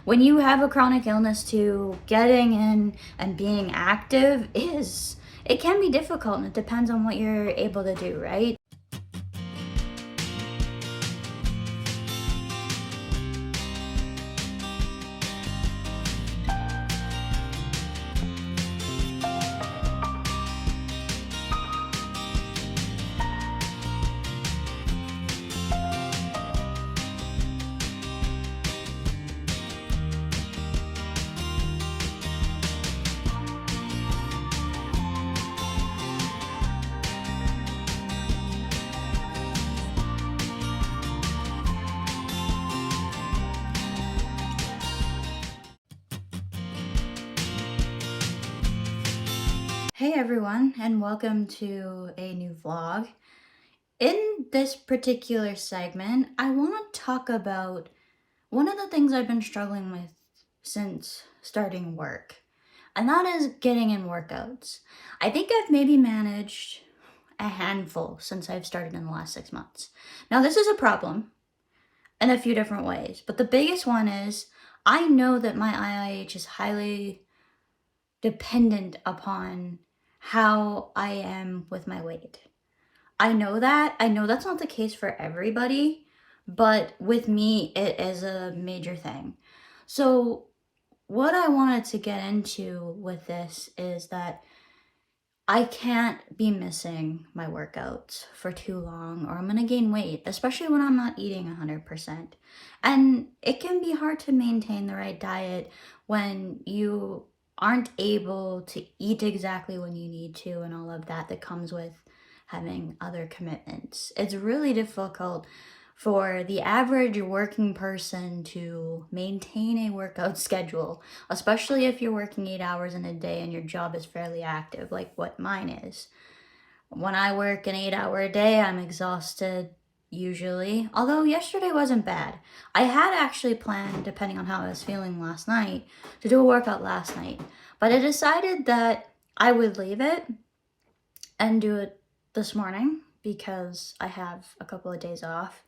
when you have a chronic illness too, getting in and being active it can be difficult, and it depends on what you're able to do, right? Hey everyone, and welcome to a new vlog. In this particular segment, I want to talk about one of the things I've been struggling with since starting work, and that is getting in workouts. I think I've maybe managed a handful since I've started in the last 6 months. Now, this is a problem in a few different ways, but the biggest one is I know that my IIH is highly dependent upon how I am with my weight. I know that. I know that's not the case for everybody, but with me, it is a major thing. So, what I wanted to get into with this is that I can't be missing my workouts for too long, or I'm going to gain weight, especially when I'm not eating 100%. And it can be hard to maintain the right diet when you aren't able to eat exactly when you need to, and all of that comes with having other commitments. It's really difficult for the average working person to maintain a workout schedule, especially if you're working 8 hours in a day and your job is fairly active, like what mine is. When I work an 8-hour day, I'm exhausted usually, although yesterday wasn't bad. I had actually planned, depending on how I was feeling last night, to do a workout last night, but I decided that I would leave it and do it this morning because I have a couple of days off.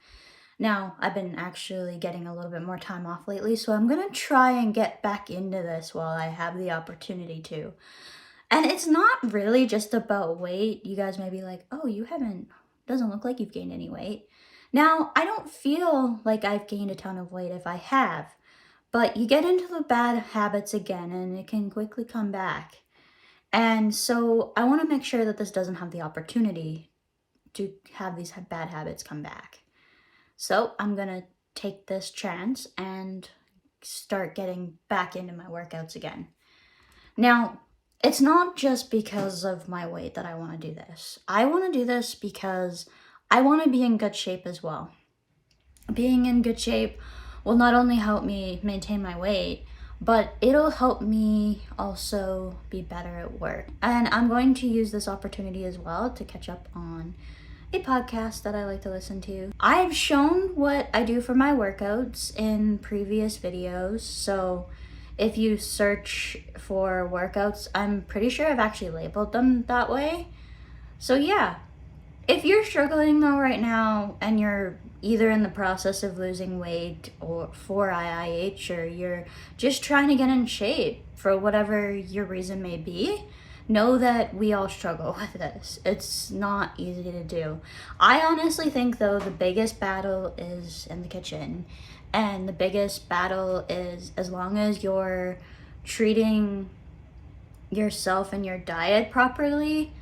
Now, I've been actually getting a little bit more time off lately, so I'm going to try and get back into this while I have the opportunity to. And it's not really just about weight. You guys may be like, oh, doesn't look like you've gained any weight. Now, I don't feel like I've gained a ton of weight if I have, but you get into the bad habits again and it can quickly come back. And so I want to make sure that this doesn't have the opportunity to have these bad habits come back. So I'm going to take this chance and start getting back into my workouts again. Now, it's not just because of my weight that I want to do this. I want to do this because I want to be in good shape as well. Being in good shape will not only help me maintain my weight, but it'll help me also be better at work. And I'm going to use this opportunity as well to catch up on a podcast that I like to listen to. I've shown what I do for my workouts in previous videos, so if you search for workouts, I'm pretty sure I've actually labeled them that way. So yeah, if you're struggling though right now and you're either in the process of losing weight or for IIH, or you're just trying to get in shape for whatever your reason may be, know that we all struggle with this. It's not easy to do. I honestly think though the biggest battle is in the kitchen. And the biggest battle is, as long as you're treating yourself and your diet properly,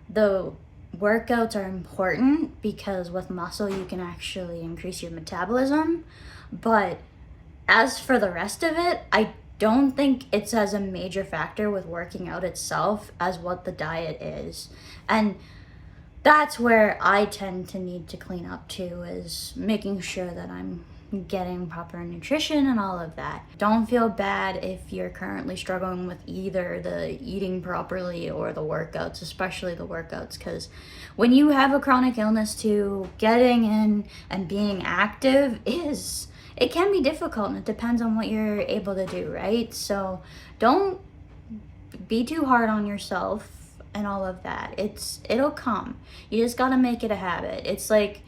the workouts are important because with muscle you can actually increase your metabolism. But as for the rest of it, I don't think it's as a major factor with working out itself as what the diet is. And that's where I tend to need to clean up too, is making sure that I'm getting proper nutrition and all of that. Don't feel bad if you're currently struggling with either the eating properly or the workouts, especially the workouts, because when you have a chronic illness too, getting in and being active it can be difficult, and it depends on what you're able to do, right? So don't be too hard on yourself and all of that. It'll come. You just got to make it a habit. It's like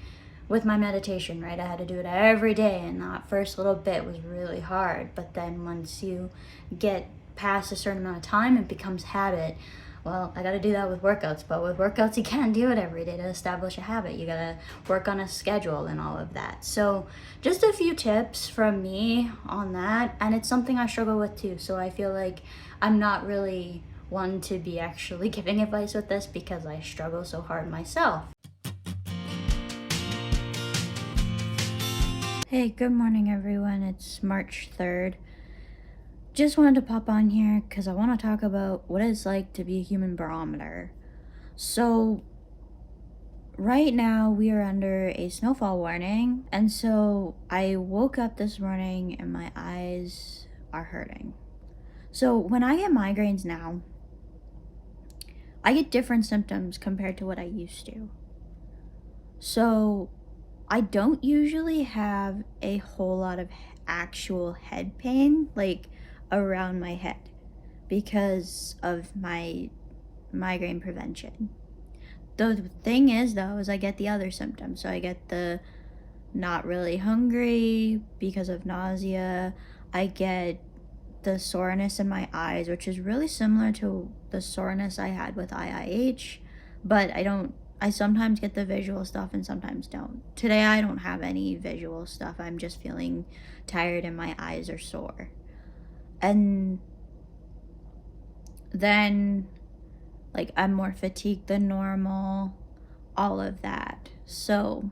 with my meditation, right? I had to do it every day, and that first little bit was really hard. But then once you get past a certain amount of time, it becomes habit. Well, I got to do that with workouts, but with workouts, you can't do it every day to establish a habit. You got to work on a schedule and all of that. So, just a few tips from me on that, and it's something I struggle with too. So, I feel like I'm not really one to be actually giving advice with this because I struggle so hard myself. Hey, good morning, everyone. It's March 3rd. Just wanted to pop on here because I want to talk about what it's like to be a human barometer. So, right now we are under a snowfall warning, and so I woke up this morning and my eyes are hurting. So, when I get migraines now, I get different symptoms compared to what I used to. So, I don't usually have a whole lot of actual head pain, like around my head, because of my migraine prevention. The thing is, though, is I get the other symptoms. So I get the not really hungry because of nausea. I get the soreness in my eyes, which is really similar to the soreness I had with IIH, but I sometimes get the visual stuff and sometimes don't. Today I don't have any visual stuff. I'm just feeling tired and my eyes are sore. And then like I'm more fatigued than normal, all of that. So,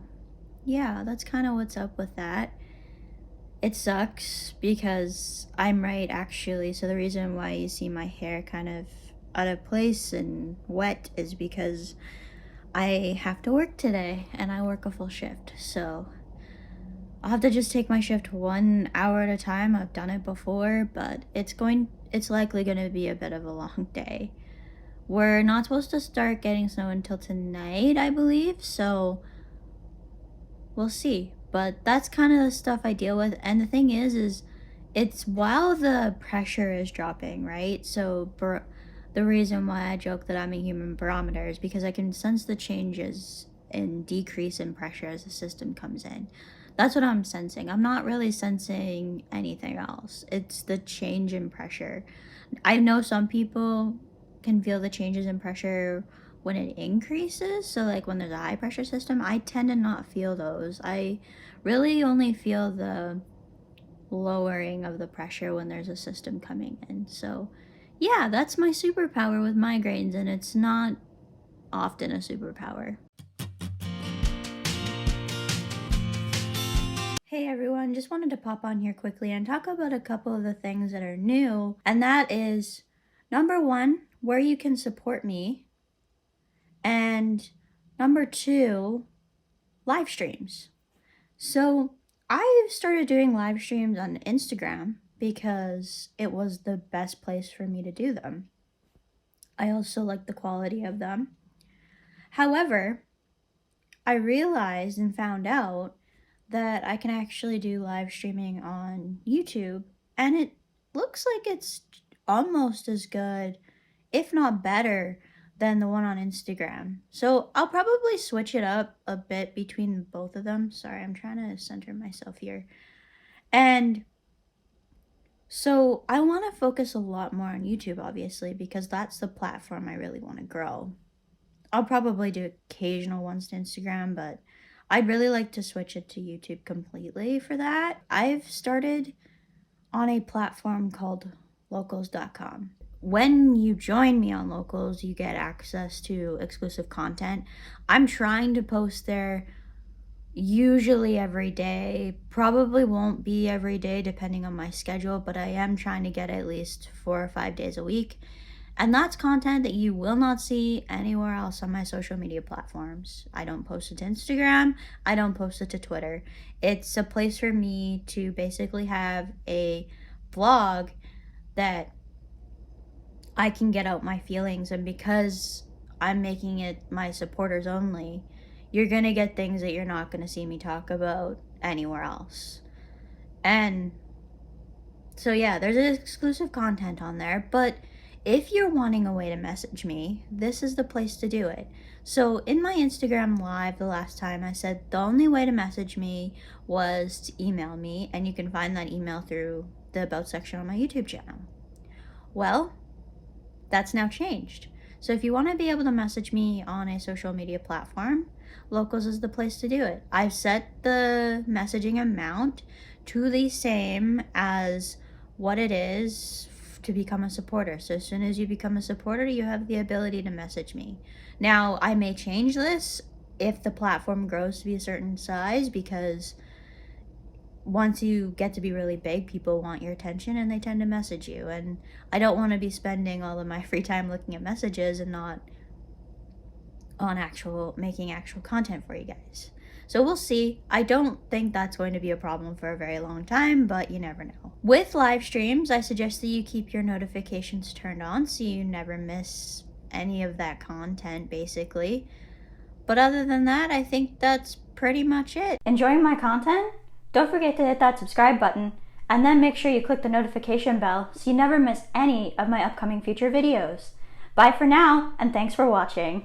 yeah, that's kind of what's up with that. It sucks because I'm right, actually. So the reason why you see my hair kind of out of place and wet is because I have to work today and I work a full shift. So I'll have to just take my shift 1 hour at a time. I've done it before, but it's likely going to be a bit of a long day. We're not supposed to start getting snow until tonight, I believe. So we'll see. But that's kind of the stuff I deal with. And the thing is it's while the pressure is dropping, right? So the reason why I joke that I'm a human barometer is because I can sense the changes and decrease in pressure as the system comes in. That's what I'm sensing. I'm not really sensing anything else. It's the change in pressure. I know some people can feel the changes in pressure when it increases. So like when there's a high pressure system, I tend to not feel those. I really only feel the lowering of the pressure when there's a system coming in. So yeah, that's my superpower with migraines, and it's not often a superpower. Hey everyone, just wanted to pop on here quickly and talk about a couple of the things that are new, and that is number one, where you can support me, and number two, live streams. So I started doing live streams on Instagram because it was the best place for me to do them. I also like the quality of them. However, I realized and found out that I can actually do live streaming on YouTube, and it looks like it's almost as good, if not better, than the one on Instagram. So I'll probably switch it up a bit between both of them. Sorry, I'm trying to center myself here. And so I want to focus a lot more on YouTube, obviously, because that's the platform I really want to grow. I'll probably do occasional ones to Instagram, but I'd really like to switch it to YouTube completely for that. I've started on a platform called locals.com. When you join me on Locals, you get access to exclusive content. I'm trying to post there usually every day. Probably won't be every day depending on my schedule, but I am trying to get at least 4 or 5 days a week. And that's content that you will not see anywhere else on my social media platforms. I don't post it to Instagram. I don't post it to Twitter. It's a place for me to basically have a blog that I can get out my feelings. And because I'm making it my supporters only, you're going to get things that you're not going to see me talk about anywhere else. And so, yeah, there's exclusive content on there, but if you're wanting a way to message me, this is the place to do it. So in my Instagram live the last time, I said the only way to message me was to email me, and you can find that email through the About section on my YouTube channel. Well, that's now changed. So if you want to be able to message me on a social media platform, Locals is the place to do it. I've set the messaging amount to the same as what it is to become a supporter. So as soon as you become a supporter, you have the ability to message me. Now, I may change this if the platform grows to be a certain size, because once you get to be really big, people want your attention and they tend to message you. And I don't want to be spending all of my free time looking at messages and not on making actual content for you guys. So we'll see. I don't think that's going to be a problem for a very long time, but you never know. With live streams, I suggest that you keep your notifications turned on so you never miss any of that content, basically. But other than that, I think that's pretty much it. Enjoying my content? Don't forget to hit that subscribe button, and then make sure you click the notification bell so you never miss any of my upcoming future videos. Bye for now, and thanks for watching.